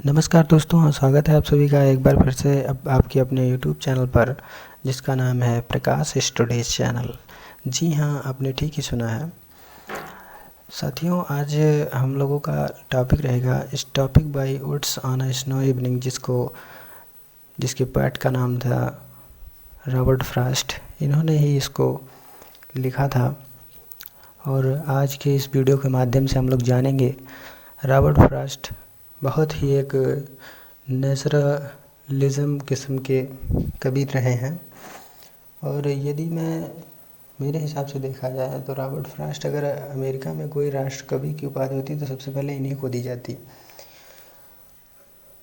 नमस्कार दोस्तों, स्वागत है आप सभी का एक बार फिर से अब आपके अपने यूट्यूब चैनल पर, जिसका नाम है प्रकाश स्टडीज़ चैनल। जी हाँ, आपने ठीक ही सुना है साथियों। आज हम लोगों का टॉपिक रहेगा इस topic by woods on a snow evening, जिसके पोएट का नाम था रॉबर्ट फ्रॉस्ट। इन्होंने ही इसको लिखा था और आज के इस वीडियो के माध्यम से हम लोग जानेंगे रॉबर्ट फ्रॉस्ट बहुत ही एक नेचुरलिज्म किस्म के कवि रहे हैं। और यदि मेरे हिसाब से देखा जाए तो रॉबर्ट फ्रॉस्ट अगर अमेरिका में कोई राष्ट्र कवि की उपाधि होती तो सबसे पहले इन्हीं को दी जाती।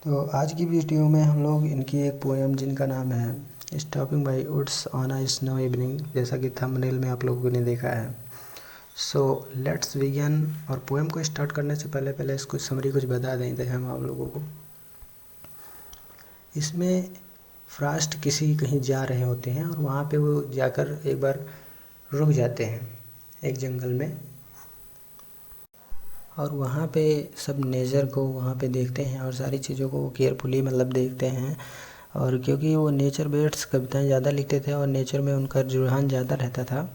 तो आज की वीडियो में हम लोग इनकी एक पोएम जिनका नाम है stopping by woods on a snow evening, जैसा कि थंबनेल में आप लोगों ने देखा है। So let's begin. और पोएम को स्टार्ट करने से पहले इसको समरी कुछ बता दें हम आप लोगों को। इसमें फ्रॉस्ट कहीं जा रहे होते हैं और वहाँ पे वो जाकर एक बार रुक जाते हैं एक जंगल में, और वहाँ पे सब नेचर को वहाँ पे देखते हैं और सारी चीज़ों को केयरफुली देखते हैं। और क्योंकि वो नेचर बेस्ड कविताएं ज़्यादा लिखते थे और नेचर में उनका रुझान ज़्यादा रहता था,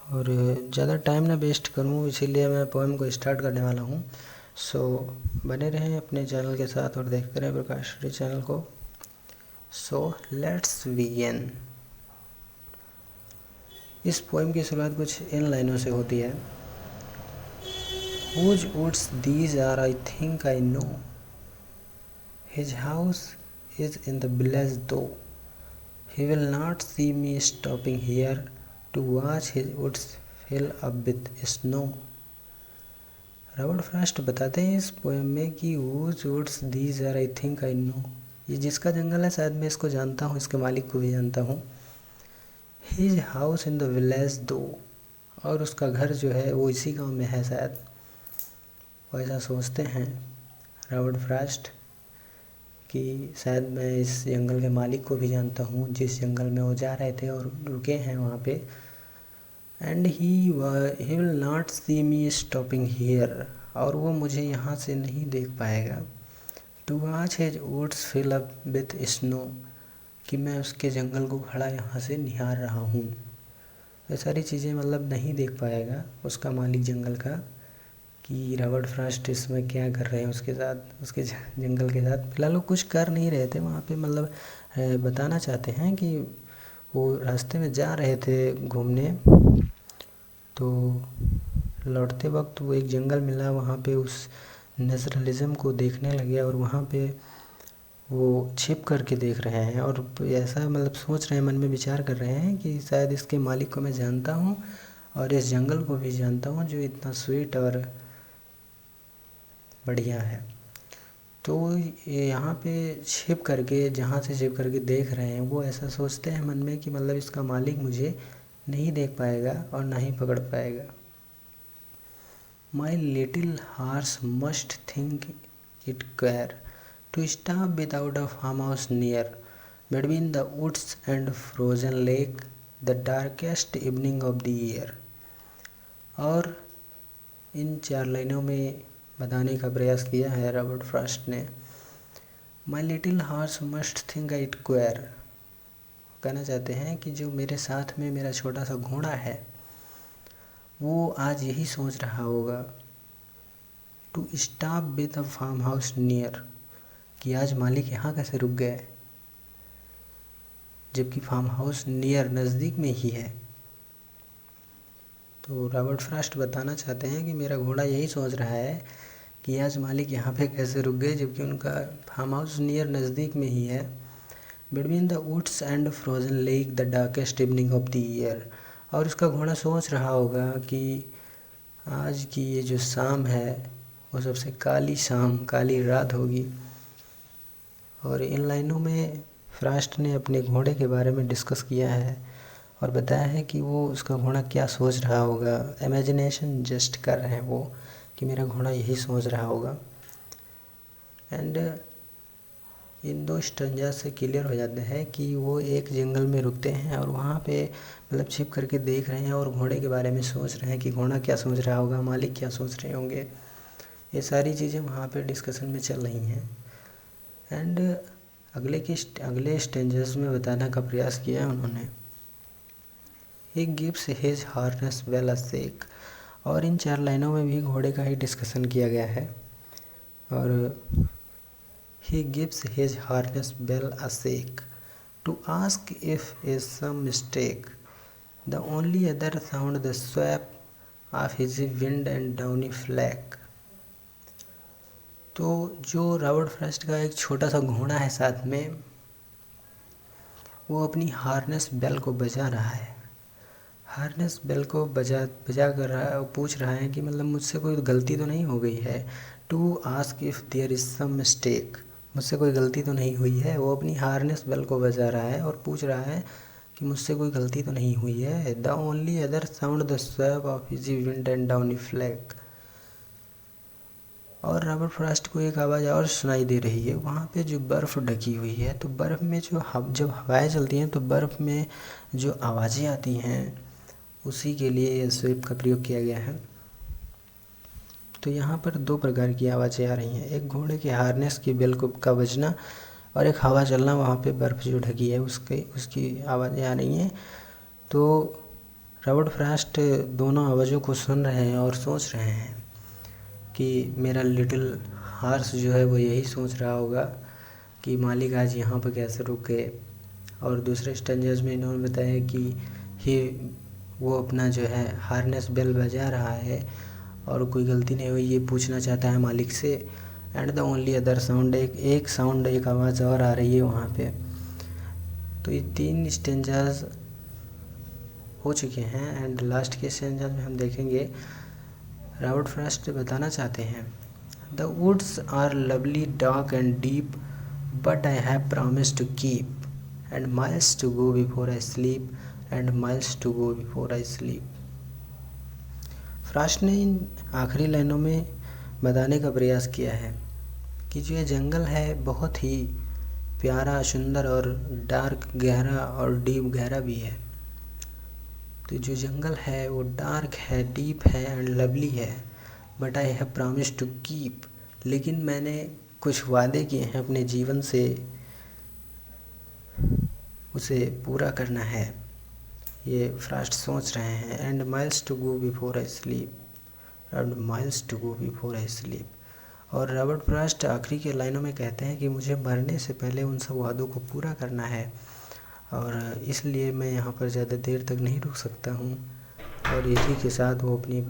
और ज़्यादा टाइम ना वेस्ट करूँ इसीलिए मैं पोएम को स्टार्ट करने वाला हूँ। सो बने रहें अपने चैनल के साथ और देखते रहें प्रकाश स्टडी चैनल को। सो लेट्स बिगिन। इस पोएम की शुरुआत कुछ इन लाइनों से होती है। Whose woods these are, I think I know. His house is in the village though. He will not see me stopping here to watch his woods fill up with snow. Robert Frost बताते हैं इस poem में कि whose woods these are, I think I know. ये जिसका जंगल है शायद मैं इसको जानता हूँ, इसके मालिक को भी जानता हूँ। His house in the village though. और उसका घर जो है वो इसी गांव में है शायद, वो ऐसा सोचते हैं रॉबर्ट फ्रॉस्ट कि शायद मैं इस जंगल के मालिक को भी जानता हूँ जिस जंगल में वो जा रहे थे और रुके हैं वहाँ पे। And he will not see me stopping here, और वो मुझे यहाँ से नहीं देख पाएगा। To watch his woods fill up with snow, कि मैं उसके जंगल को खड़ा यहाँ से निहार रहा हूँ। ये सारी चीज़ें नहीं देख पाएगा उसका मालिक जंगल का, कि रॉबर्ट फ्रॉस्ट इसमें क्या कर रहे हैं उसके साथ, उसके जंगल के साथ। फिलहाल वो कुछ कर नहीं रहे थे वहाँ पे, बताना चाहते हैं कि वो रास्ते में जा रहे थे घूमने, तो लौटते वक्त वो एक जंगल मिला, वहाँ पे उस नेचुरलिज्म को देखने लगे और वहाँ पे वो छिप करके देख रहे हैं और ऐसा सोच रहे हैं, मन में विचार कर रहे हैं कि शायद इसके मालिक को मैं जानता हूँ और इस जंगल को भी जानता हूँ जो इतना स्वीट और बढ़िया है। तो यहाँ पे छिप करके, जहाँ से छिप करके देख रहे हैं, वो ऐसा सोचते हैं मन में कि इसका मालिक मुझे नहीं देख पाएगा और ना ही पकड़ पाएगा। My little horse must think it queer to stop without a farmhouse near between the woods and frozen lake the darkest evening of the year. और इन 4 लाइनों में बताने का प्रयास किया है रॉबर्ट फ्रॉस्ट ने। My little horse must think it queer, कहना चाहते हैं कि जो मेरे साथ में मेरा छोटा सा घोड़ा है वो आज यही सोच रहा होगा to stop with a farmhouse near, कि आज मालिक यहाँ कैसे रुक गए जबकि फार्म हाउस नियर नज़दीक में ही है। तो रॉबर्ट फ्रॉस्ट बताना चाहते हैं कि मेरा घोड़ा यही सोच रहा है कि आज मालिक यहाँ पे कैसे रुक गए जबकि उनका फार्म हाउस नियर नज़दीक में ही है। Between the woods and frozen lake the darkest evening of the year. और उसका घोड़ा सोच रहा होगा कि आज की ये जो शाम है वो सबसे काली शाम, काली रात होगी। और इन लाइनों में फ्रॉस्ट ने अपने घोड़े के बारे में डिस्कस किया है और बताया है कि वो उसका घोड़ा क्या सोच रहा होगा। इमेजिनेशन जस्ट कर रहे हैं वो कि मेरा घोड़ा यही सोच रहा होगा। एंड इन 2 स्टंजा से क्लियर हो जाता है कि वो एक जंगल में रुकते हैं और वहाँ पे छिप करके देख रहे हैं और घोड़े के बारे में सोच रहे हैं कि घोड़ा क्या सोच रहा होगा, मालिक क्या सोच रहे होंगे। ये सारी चीज़ें वहाँ पे डिस्कशन में चल रही हैं। एंड अगले स्टेंजेस में बताने का प्रयास किया है उन्होंने। ही गिव्स हिज हार्नेस वेल अ शेक, और इन 4 लाइनों में भी घोड़े का ही डिस्कशन किया गया है। और ही गिव्स हिज हार्नेस वेल a shake to ask if is some mistake, the only other sound the sweep of his wind and downy flake. तो जो रॉबर्ट फ्रॉस्ट का एक छोटा सा घोड़ा है साथ में, वो अपनी हार्नेस बेल को बजा रहा है। हार्नेस बेल को बजा कर रहा है, पूछ रहा है कि मतलब मुझसे कोई गलती तो नहीं हो गई है। To ask if there is some mistake, मुझसे कोई गलती तो नहीं हुई है। वो अपनी हार्नेस बेल को बजा रहा है और पूछ रहा है कि मुझसे कोई गलती तो नहीं हुई है। The only other sound the sweep of his wind and downy flake. और रॉबर्ट फ्रॉस्ट को एक आवाज़ और सुनाई दे रही है, वहाँ पे जो बर्फ़ ढकी हुई है, तो बर्फ़ में जब हवाएं चलती हैं तो बर्फ़ में जो आवाज़ें आती हैं, उसी के लिए यह स्वेप का प्रयोग किया गया है। तो यहाँ पर 2 प्रकार की आवाज़ें आ रही हैं, एक घोड़े के हार्नेस की बेल का बजना और एक हवा चलना, वहाँ पे बर्फ़ जो ढकी है उसकी आवाज़ें आ रही हैं। तो रॉबर्ट फ्रॉस्ट दोनों आवाज़ों को सुन रहे हैं और सोच रहे हैं कि मेरा लिटिल हार्स जो है वो यही सोच रहा होगा कि मालिक आज यहाँ पर कैसे रुक गए। और दूसरे स्टेंजर्स में इन्होंने बताया कि वो अपना जो है हार्नेस बेल बजा रहा है और कोई गलती नहीं हुई, ये पूछना चाहता है मालिक से। And the only other sound, एक आवाज़ और आ रही है वहाँ पे। तो ये 3 स्टेंजर्स हो चुके हैं। एंड लास्ट के स्टेंजर में हम देखेंगे रॉबर्ट फ्रॉस्ट बताना चाहते हैं, the woods are lovely dark and deep, but I have promise to keep, and miles to go before I sleep, and miles to go before I sleep. Frost ने इन आखिरी लाइनों में बताने का प्रयास किया है कि जो ये जंगल है बहुत ही प्यारा, सुंदर और डार्क गहरा और डीप गहरा भी है। तो जो जंगल है वो डार्क है, डीप है एंड लवली है, but I have promise to keep, लेकिन मैंने कुछ वादे किए हैं अपने जीवन से, उसे पूरा करना है, ये फ्रॉस्ट सोच रहे हैं। And miles to go before I sleep, and miles to go before I sleep. और रॉबर्ट फ्रॉस्ट आखिरी के लाइनों में कहते हैं कि मुझे मरने से पहले उन सब वादों को पूरा करना है, और इसलिए मैं यहाँ पर ज़्यादा देर तक नहीं रुक सकता हूँ। और इसी के साथ वो अपनी